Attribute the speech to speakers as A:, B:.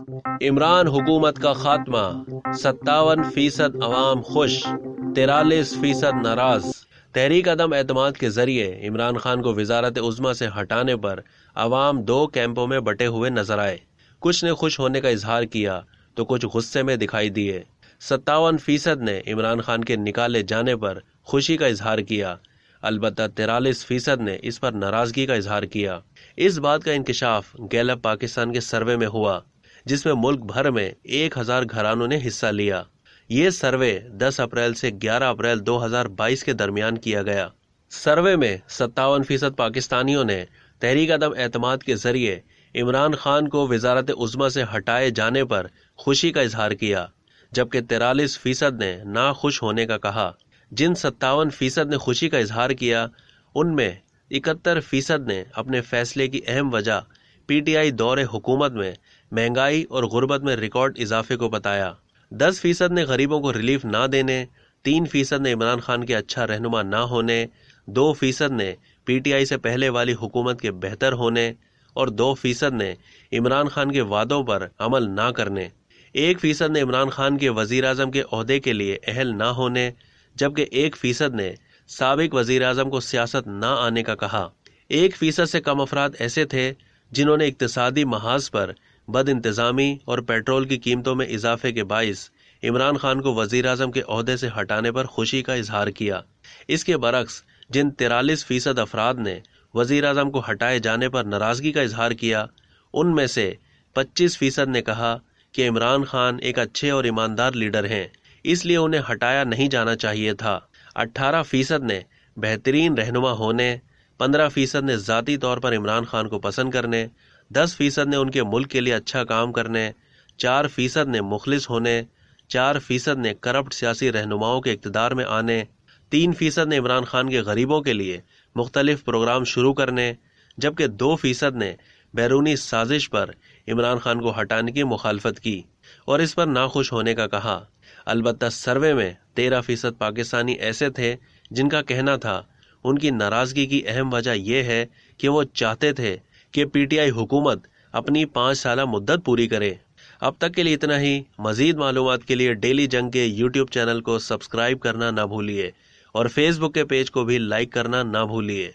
A: عمران حکومت کا خاتمہ، 57% عوام خوش، 43% ناراض۔ تحریک عدم اعتماد کے ذریعے عمران خان کو وزارت عظمیٰ سے ہٹانے پر عوام دو کیمپوں میں بٹے ہوئے نظر آئے۔ کچھ نے خوش ہونے کا اظہار کیا تو کچھ غصے میں دکھائی دیے۔ 57% نے عمران خان کے نکالے جانے پر خوشی کا اظہار کیا، البتہ 43% نے اس پر ناراضگی کا اظہار کیا۔ اس بات کا انکشاف گیلپ پاکستان کے سروے میں ہوا، جس میں ملک بھر میں 1000 گھرانوں نے حصہ لیا۔ یہ سروے 10 اپریل سے 11 اپریل 2022 کے درمیان کیا گیا۔ سروے میں 57% پاکستانیوں نے تحریک عدم اعتماد کے ذریعے عمران خان کو وزارت عظمیٰ سے ہٹائے جانے پر خوشی کا اظہار کیا، جبکہ 43% نے ناخوش ہونے کا کہا۔ جن 57% نے خوشی کا اظہار کیا، ان میں 71% نے اپنے فیصلے کی اہم وجہ پی ٹی آئی دور حکومت میں مہنگائی اور غربت میں ریکارڈ اضافے کو بتایا۔ 10% نے غریبوں کو ریلیف نہ دینے، 3% نے عمران خان کے اچھا رہنما نہ ہونے، 2% نے پی ٹی آئی سے پہلے والی حکومت کے بہتر ہونے اور 2% نے عمران خان کے وعدوں پر عمل نہ کرنے۔ 1% نے عمران خان کے وزیر اعظم کے عہدے کے لیے اہل نہ ہونے، جبکہ 1% نے سابق وزیر اعظم کو سیاست نہ آنے کا کہا۔ 1% سے کم افراد ایسے تھے جنہوں نے اقتصادی محاذ پر بد انتظامی اور پیٹرول کی قیمتوں میں اضافے کے باعث عمران خان کو وزیر اعظم کے عہدے سے ہٹانے پر خوشی کا اظہار کیا۔ اس کے برعکس جن 43% افراد نے وزیر اعظم کو ہٹائے جانے پر ناراضگی کا اظہار کیا، ان میں سے 25% نے کہا کہ عمران خان ایک اچھے اور ایماندار لیڈر ہیں، اس لیے انہیں ہٹایا نہیں جانا چاہیے تھا۔ 18% نے بہترین رہنما ہونے، 15% نے ذاتی طور پر عمران خان کو پسند کرنے، 10% نے ان کے ملک کے لیے اچھا کام کرنے، 4% نے مخلص ہونے، 4% نے کرپٹ سیاسی رہنماؤں کے اقتدار میں آنے، 3% نے عمران خان کے غریبوں کے لیے مختلف پروگرام شروع کرنے، جبکہ 2% نے بیرونی سازش پر عمران خان کو ہٹانے کی مخالفت کی اور اس پر ناخوش ہونے کا کہا۔ البتہ سروے میں 13% پاکستانی ایسے تھے جن کا کہنا تھا ان کی ناراضگی کی اہم وجہ یہ ہے کہ وہ چاہتے تھے کہ پی ٹی آئی حکومت اپنی 5 سالہ مدت پوری کرے۔ اب تک کے لیے اتنا ہی۔ مزید معلومات کے لیے ڈیلی جنگ کے یوٹیوب چینل کو سبسکرائب کرنا نہ بھولیے اور فیس بک کے پیج کو بھی لائک کرنا نہ بھولیے۔